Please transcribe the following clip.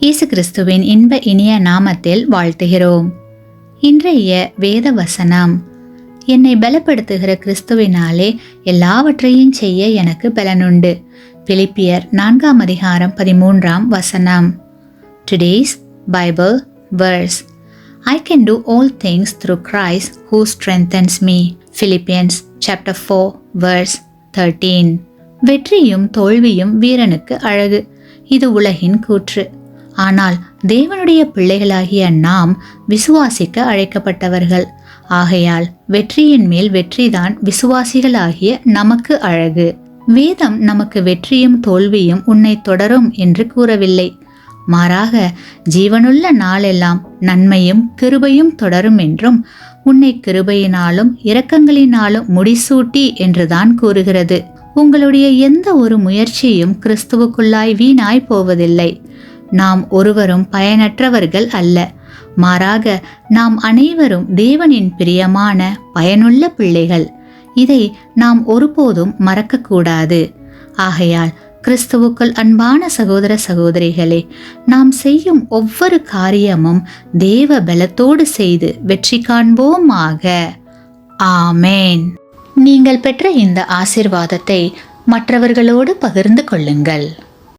இயேசு கிறிஸ்துவின் இன்ப இனிய நாமத்தில் வாழ்த்துகிறோம். இன்றைய வேத வசனம்: என்னை பலப்படுத்துகிற கிறிஸ்துவினாலே எல்லாவற்றையும் செய்ய எனக்கு பலனுண்டு. பிலிப்பியர் 4:13. Today's Bible verse: I can do all things through Christ who strengthens me. Philippians chapter 4 verse 13. வெற்றியும் தோல்வியும் வீரனுக்கு அழகு, இது உலகின் கூற்று. ஆனால் தேவனுடைய பிள்ளைகளாகிய நாம் விசுவாசிக்க அழைக்கப்பட்டவர்கள். ஆகையால் வெற்றியின் மேல் வெற்றிதான் விசுவாசிகளாகிய நமக்கு அழகு. வேதம் நமக்கு வெற்றியும் தோல்வியும் உன்னை தொடரும் என்று கூறவில்லை. மாறாக ஜீவனுள்ள நாளெல்லாம் நன்மையும் கிருபையும் தொடரும் என்றும், உன்னை கிருபையினாலும் இரக்கங்களினாலும் முடிசூட்டி என்றுதான் கூறுகிறது. உங்களுடைய எந்த ஒரு முயற்சியும் கிறிஸ்துவுக்குள்ளாய் வீணாய் போவதில்லை. நாம் ஒருவரும் பயனற்றவர்கள் அல்ல. மாறாக நாம் அனைவரும் தேவனின் பிரியமான பயனுள்ள பிள்ளைகள். இதை நாம் ஒருபோதும் மறக்கக்கூடாது. ஆகையால் கிறிஸ்துவுக்குள் அன்பான சகோதர சகோதரிகளே, நாம் செய்யும் ஒவ்வொரு காரியமும் தேவ பலத்தோடு செய்து வெற்றி காண்போமாக. ஆமேன். நீங்கள் பெற்ற இந்த ஆசீர்வாதத்தை மற்றவர்களோடு பகிர்ந்து கொள்ளுங்கள்.